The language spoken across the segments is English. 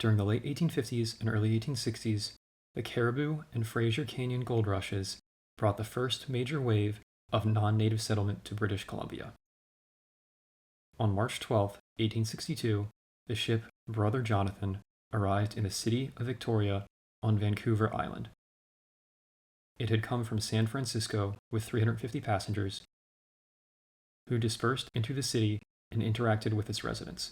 During the late 1850s and early 1860s, the Caribou and Fraser Canyon gold rushes brought the first major wave of non-native settlement to British Columbia. On March 12, 1862, the ship Brother Jonathan arrived in the city of Victoria on Vancouver Island. It had come from San Francisco with 350 passengers, who dispersed into the city and interacted with its residents.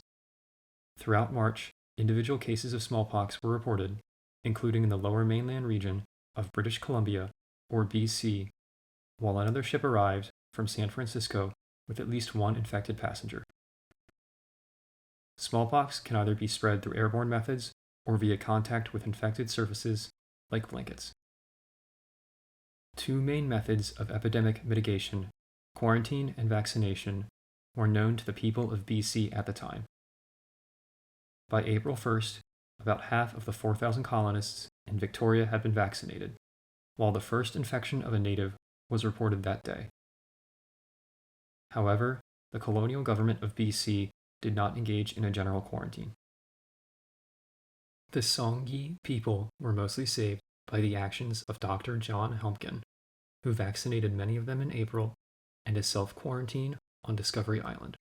Throughout March, individual cases of smallpox were reported, including in the lower mainland region of British Columbia, or BC, while another ship arrived from San Francisco with at least one infected passenger. Smallpox can either be spread through airborne methods or via contact with infected surfaces like blankets. Two main methods of epidemic mitigation, quarantine and vaccination, were known to the people of BC at the time. By April 1st, about half of the 4,000 colonists in Victoria had been vaccinated, while the first infection of a native was reported that day. However, the colonial government of BC did not engage in a general quarantine. The Songhees people were mostly saved by the actions of Dr. John Helmgen, who vaccinated many of them in April and a self-quarantine on Discovery Island.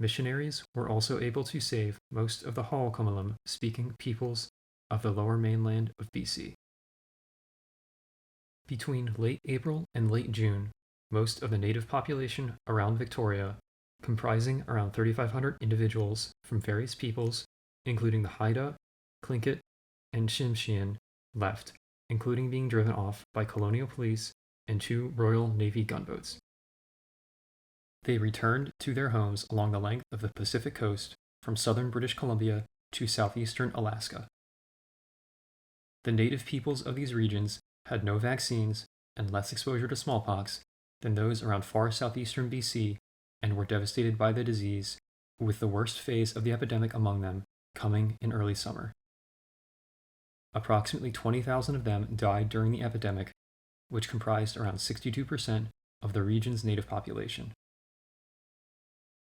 Missionaries were also able to save most of the Halkomelem-speaking peoples of the lower mainland of BC. Between late April and late June, most of the native population around Victoria, comprising around 3,500 individuals from various peoples, including the Haida, Tlingit, and Tsimshian, left, including being driven off by colonial police and 2 Royal Navy gunboats. They returned to their homes along the length of the Pacific coast from southern British Columbia to southeastern Alaska. The native peoples of these regions had no vaccines and less exposure to smallpox than those around far southeastern BC and were devastated by the disease, with the worst phase of the epidemic among them coming in early summer. Approximately 20,000 of them died during the epidemic, which comprised around 62% of the region's native population.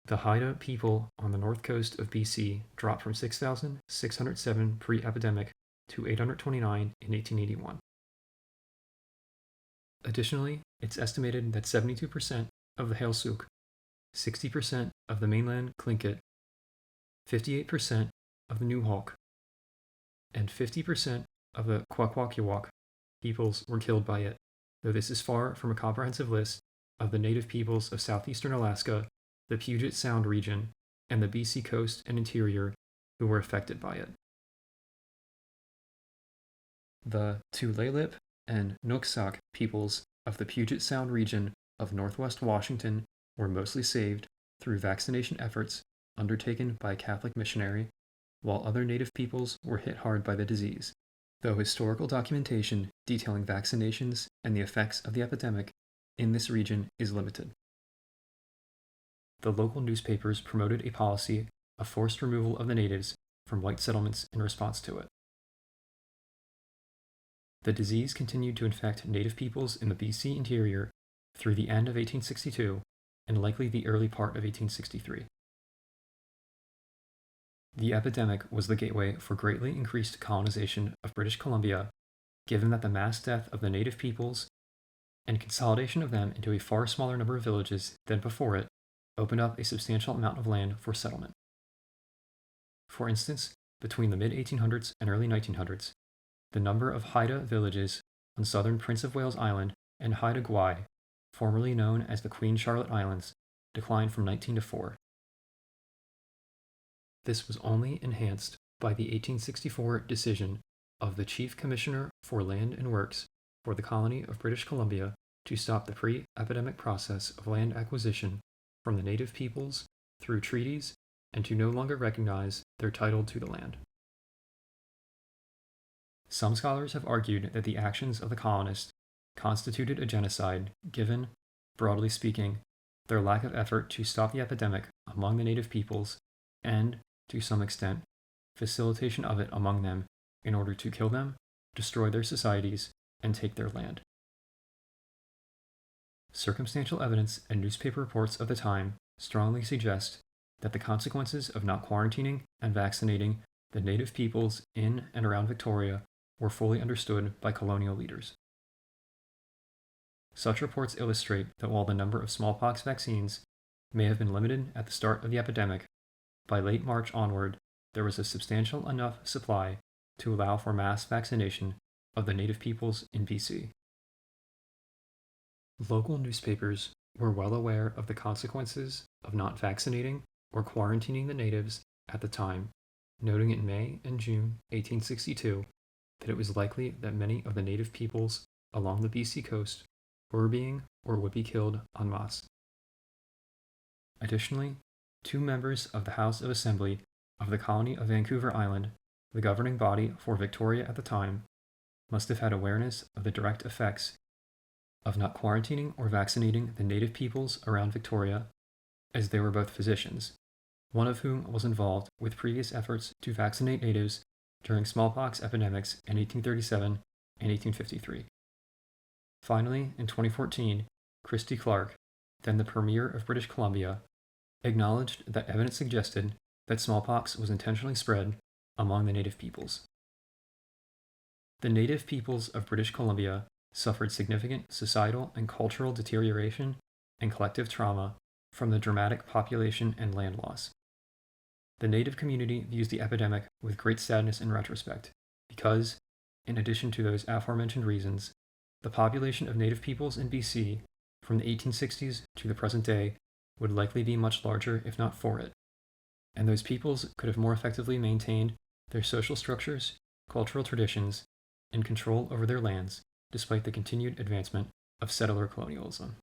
The Haida people on the north coast of BC dropped from 6,607 pre-epidemic to 829 in 1881. Additionally, it's estimated that 72% of the Heiltsuk, 60% of the mainland Tlingit, 58% of the Nuxalk, and 50% of the Kwakwaka'wakw peoples were killed by it, though this is far from a comprehensive list of the native peoples of southeastern Alaska, the Puget Sound region, and the BC coast and interior who were affected by it. The Tulalip and Nooksack peoples of the Puget Sound region of northwest Washington were mostly saved through vaccination efforts undertaken by a Catholic missionary, while other native peoples were hit hard by the disease, though historical documentation detailing vaccinations and the effects of the epidemic in this region is limited. The local newspapers promoted a policy of forced removal of the natives from white settlements in response to it. The disease continued to infect native peoples in the BC interior through the end of 1862 and likely the early part of 1863. The epidemic was the gateway for greatly increased colonization of British Columbia, given that the mass death of the native peoples and consolidation of them into a far smaller number of villages than before it opened up a substantial amount of land for settlement. For instance, between the mid-1800s and early 1900s, the number of Haida villages on southern Prince of Wales Island and Haida Gwaii, formerly known as the Queen Charlotte Islands, declined from 19 to 4. This was only enhanced by the 1864 decision of the Chief Commissioner for Land and Works for the colony of British Columbia to stop the pre-epidemic process of land acquisition from the native peoples through treaties and to no longer recognize their title to the land. Some scholars have argued that the actions of the colonists constituted a genocide given, broadly speaking, their lack of effort to stop the epidemic among the native peoples and, to some extent, facilitation of it among them in order to kill them, destroy their societies, and take their land. Circumstantial evidence and newspaper reports of the time strongly suggest that the consequences of not quarantining and vaccinating the native peoples in and around Victoria were fully understood by colonial leaders. Such reports illustrate that while the number of smallpox vaccines may have been limited at the start of the epidemic, by late March onward, there was a substantial enough supply to allow for mass vaccination of the native peoples in BC. Local newspapers were well aware of the consequences of not vaccinating or quarantining the natives at the time, noting in May and June 1862 that it was likely that many of the native peoples along the BC coast were being or would be killed en masse. Additionally, 2 members of the House of Assembly of the colony of Vancouver Island, the governing body for Victoria at the time, must have had awareness of the direct effects of not quarantining or vaccinating the native peoples around Victoria, as they were both physicians, one of whom was involved with previous efforts to vaccinate natives during smallpox epidemics in 1837 and 1853. Finally, in 2014, Christy Clark, then the Premier of British Columbia, acknowledged that evidence suggested that smallpox was intentionally spread among the native peoples. The native peoples of British Columbia suffered significant societal and cultural deterioration and collective trauma from the dramatic population and land loss. The native community views the epidemic with great sadness in retrospect, because, in addition to those aforementioned reasons, the population of native peoples in BC from the 1860s to the present day would likely be much larger if not for it, and those peoples could have more effectively maintained their social structures, cultural traditions, and control over their lands despite the continued advancement of settler colonialism.